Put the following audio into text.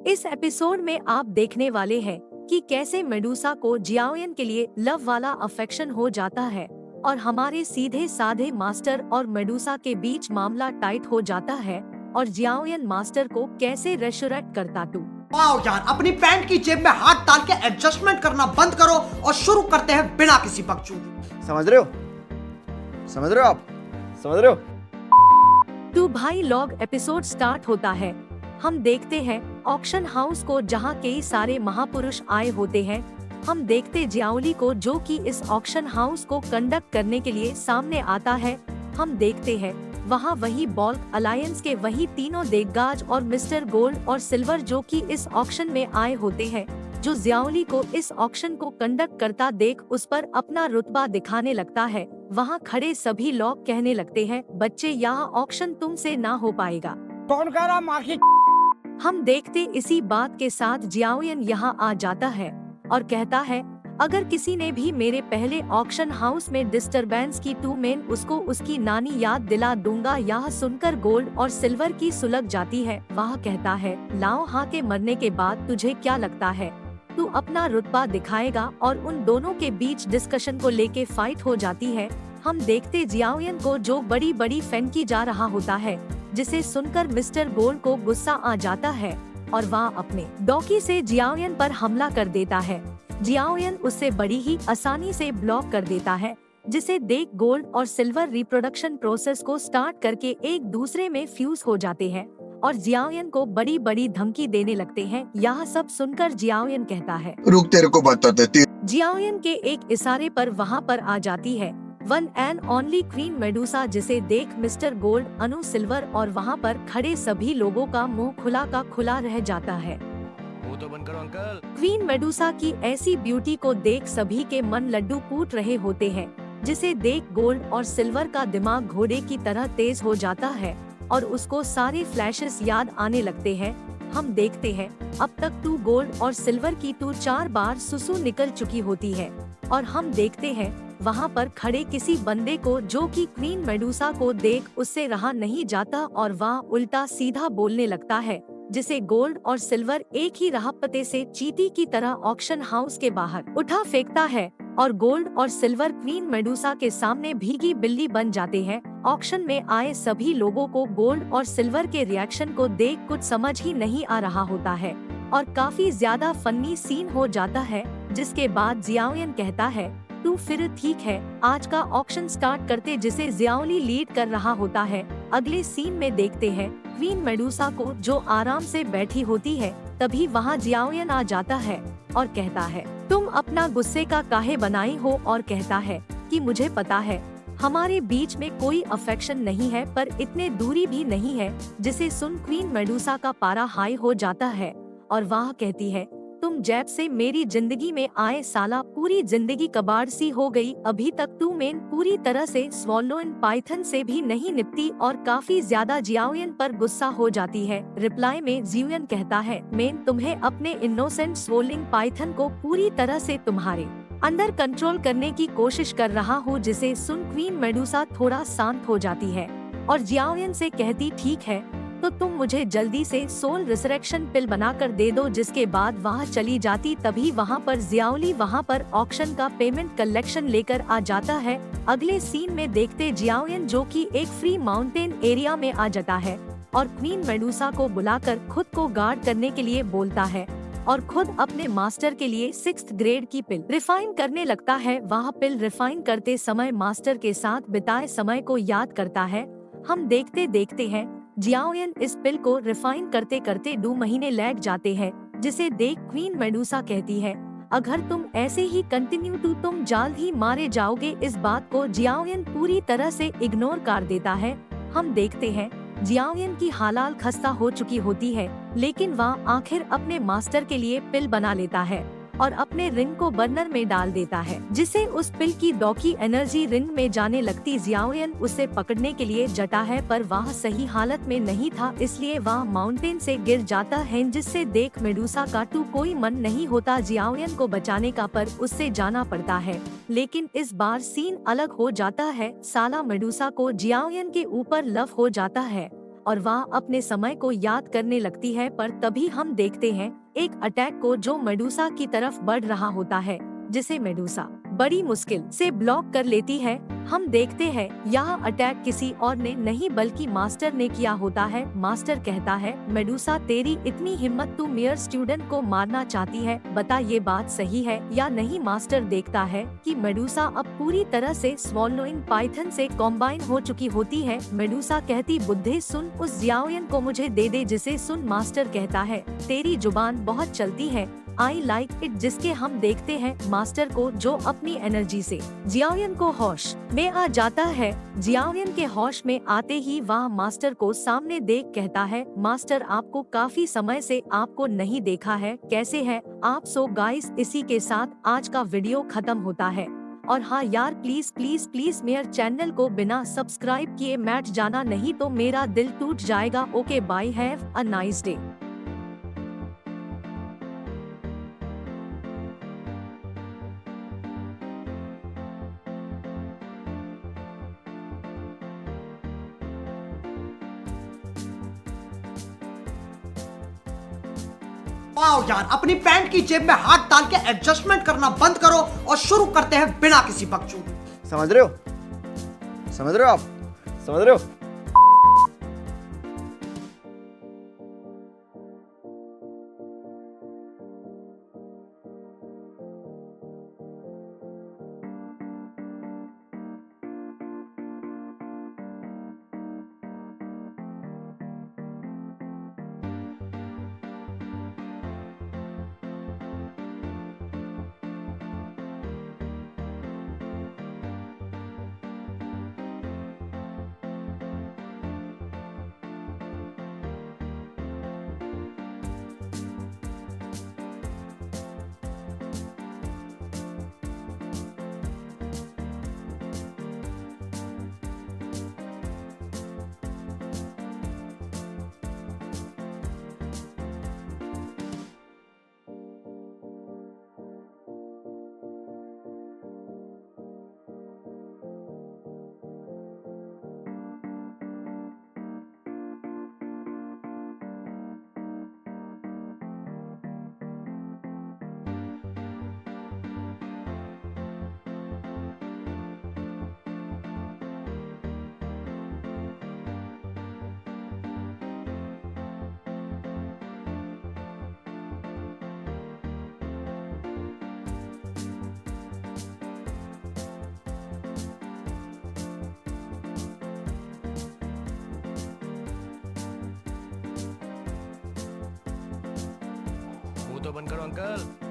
इस एपिसोड में आप देखने वाले हैं कि कैसे मेडुसा को जियाओयन के लिए लव वाला अफेक्शन हो जाता है और हमारे सीधे साधे मास्टर और मेडुसा के बीच मामला टाइट हो जाता है और जियाओयन मास्टर को कैसे रेशोरेट करता टू। वाओ यार, अपनी पैंट की जेब में हाथ डाल के एडजस्टमेंट करना बंद करो और शुरू करते हैं बिना किसी बकचोदी। समझ रहे हो आप समझ रहे हो। टू भाई लॉग एपिसोड स्टार्ट होता है। हम देखते हैं ऑक्शन हाउस को जहां कई सारे महापुरुष आए होते हैं। हम देखते जियाओली को जो कि इस ऑक्शन हाउस को कंडक्ट करने के लिए सामने आता है। हम देखते हैं वहां वही बॉल्क अलायंस के वही तीनों देगगाज और मिस्टर गोल्ड और सिल्वर जो कि इस ऑक्शन में आए होते हैं, जो जियाओली को इस ऑक्शन को कंडक्ट करता देख उस पर अपना रुतबा दिखाने लगता है। वहां खड़े सभी लोग कहने लगते हैं, बच्चे यहाँ ऑक्शन तुमसे ना हो पाएगा। कौन कह रहा माँ की? हम देखते इसी बात के साथ जियाओयन यहाँ आ जाता है और कहता है, अगर किसी ने भी मेरे पहले ऑक्शन हाउस में डिस्टरबेंस की तो मैं उसको उसकी नानी याद दिला दूंगा। यह सुनकर गोल्ड और सिल्वर की सुलग जाती है। वह कहता है, लाओ हाँ के मरने के बाद तुझे क्या लगता है तू अपना रुतबा दिखाएगा, और उन दोनों के बीच डिस्कशन को लेके फाइट हो जाती है। हम देखते जियाओयन को जो बड़ी बड़ी फेंकी जा रहा होता है, जिसे सुनकर मिस्टर गोल्ड को गुस्सा आ जाता है और वह अपने डॉकी से जियाओयन पर हमला कर देता है। जियाओयन उससे बड़ी ही आसानी से ब्लॉक कर देता है, जिसे देख गोल्ड और सिल्वर रिप्रोडक्शन प्रोसेस को स्टार्ट करके एक दूसरे में फ्यूज हो जाते हैं और जियाओयन को बड़ी बड़ी धमकी देने लगते हैं। यह सब सुनकर जियाओयन कहता है, रुक तेरे को बता देती। जियाओयन के एक इशारे पर वहाँ पर आ जाती है one and only queen Medusa, जिसे देख मिस्टर गोल्ड, अनु, सिल्वर और वहाँ पर खड़े सभी लोगों का मुंह खुला का खुला रह जाता है। मुंह तो बंद करो अंकल। क्वीन मेडुसा की ऐसी ब्यूटी को देख सभी के मन लड्डू फूट रहे होते हैं, जिसे देख गोल्ड और सिल्वर का दिमाग घोड़े की तरह तेज हो जाता है और उसको सारे फ्लैशेस याद आने लगते हैं। हम देखते हैं अब तक टू गोल्ड और सिल्वर की 4 बार सुसु निकल चुकी होती है और हम देखते हैं वहाँ पर खड़े किसी बंदे को जो कि क्वीन मेडुसा को देख उससे रहा नहीं जाता और वह उल्टा सीधा बोलने लगता है, जिसे गोल्ड और सिल्वर एक ही राहपते से चींटी की तरह ऑक्शन हाउस के बाहर उठा फेंकता है और गोल्ड और सिल्वर क्वीन मेडुसा के सामने भीगी बिल्ली बन जाते हैं। ऑक्शन में आए सभी लोगों को गोल्ड और सिल्वर के रिएक्शन को देख कुछ समझ ही नहीं आ रहा होता है और काफी ज्यादा फनी सीन हो जाता है, जिसके बाद जियाओयन कहता है, तू फिर ठीक है, आज का ऑक्शन स्टार्ट करते, जिसे जियाओली लीड कर रहा होता है। अगले सीन में देखते हैं क्वीन मेडुसा को जो आराम से बैठी होती है, तभी वहाँ जियाओयन आ जाता है और कहता है, तुम अपना गुस्से का काहे बनाई हो, और कहता है कि मुझे पता है हमारे बीच में कोई अफेक्शन नहीं है, पर इतने दूरी भी नहीं है। जिसे सुन क्वीन मेडुसा का पारा हाई हो जाता है और वह कहती है, तुम जैब से मेरी जिंदगी में आए साला, पूरी जिंदगी कबाड़ सी हो गई। अभी तक तू मेन पूरी तरह से स्वॉलोइन पाइथन से भी नहीं निपटी और काफी ज्यादा जियाओयन पर गुस्सा हो जाती है। रिप्लाई में जियाओयन कहता है, मैं तुम्हें अपने इनोसेंट स्वॉलिंग पाइथन को पूरी तरह से तुम्हारे अंदर कंट्रोल करने की कोशिश कर रहा हूँ। जिसे सुन क्वीन मेडुसा थोड़ा शांत हो जाती है और जियाओयन से कहती, ठीक है तो तुम मुझे जल्दी से सोल रिसरेक्शन पिल बनाकर दे दो। जिसके बाद वह चली जाती। तभी वहाँ पर जियाओली वहाँ पर ऑक्शन का पेमेंट कलेक्शन लेकर आ जाता है। अगले सीन में देखते जियाओयन जो कि एक फ्री माउंटेन एरिया में आ जाता है और क्वीन मेडुसा को बुलाकर खुद को गार्ड करने के लिए बोलता है और खुद अपने मास्टर के लिए 6th ग्रेड की पिल रिफाइन करने लगता है। वह पिल रिफाइन करते समय मास्टर के साथ बिताए समय को याद करता है। हम देखते हैं जियाओयन इस पिल को रिफाइन करते करते 2 महीने लग जाते हैं, जिसे देख क्वीन मेडुसा कहती है, अगर तुम ऐसे ही कंटिन्यू तो तुम जल्द ही मारे जाओगे। इस बात को जियाओयन पूरी तरह से इग्नोर कर देता है। हम देखते हैं जियाओयन की हालात खस्ता हो चुकी होती है, लेकिन वह आखिर अपने मास्टर के लिए पिल बना लेता है और अपने रिंग को बर्नर में डाल देता है, जिसे उस पिल की डॉकी एनर्जी रिंग में जाने लगती। जियाओयन उसे पकड़ने के लिए जटा है, पर वह सही हालत में नहीं था, इसलिए वह माउंटेन से गिर जाता है, जिससे देख मेडुसा का कोई मन नहीं होता जियाओयन को बचाने का, पर उससे जाना पड़ता है। लेकिन इस बार सीन अलग हो जाता है। साला मेडुसा को जियाओयन के ऊपर लव हो जाता है और वह अपने समय को याद करने लगती है, पर तभी हम देखते हैं एक अटैक को जो मेडुसा की तरफ बढ़ रहा होता है, जिसे मेडुसा बड़ी मुश्किल से ब्लॉक कर लेती है। हम देखते हैं यह अटैक किसी और ने नहीं बल्कि मास्टर ने किया होता है। मास्टर कहता है, मेडुसा तेरी इतनी हिम्मत, तू मेयर स्टूडेंट को मारना चाहती है, बता ये बात सही है या नहीं। मास्टर देखता है कि मेडुसा अब पूरी तरह से स्वॉलोइंग पाइथन से कॉम्बाइन हो चुकी होती है। मेडुसा कहती, बुद्धे सुन, उस जियाओयन को मुझे दे दे जिसे सुन। मास्टर कहता है, तेरी जुबान बहुत चलती है, आई लाइक इट। जिसके हम देखते हैं मास्टर को जो अपनी एनर्जी से जियाओयन को होश में आ जाता है। जियाओयन के होश में आते ही वह मास्टर को सामने देख कहता है, मास्टर आपको काफी समय से आपको नहीं देखा है, कैसे है आप। सो गाइस, इसी के साथ आज का वीडियो खत्म होता है। और हाँ यार, प्लीज प्लीज प्लीज मेरे चैनल को बिना सब्सक्राइब किए मैट जाना, नहीं तो मेरा दिल टूट जाएगा। Okay bye, have a nice day. Wow यार, अपनी पैंट की जेब में हाथ डाल के एडजस्टमेंट करना बंद करो और शुरू करते हैं बिना किसी बकचोदी। समझ रहे हो? समझ रहे हो आप? समझ रहे हो? मुंह तो बंद करो अंकल।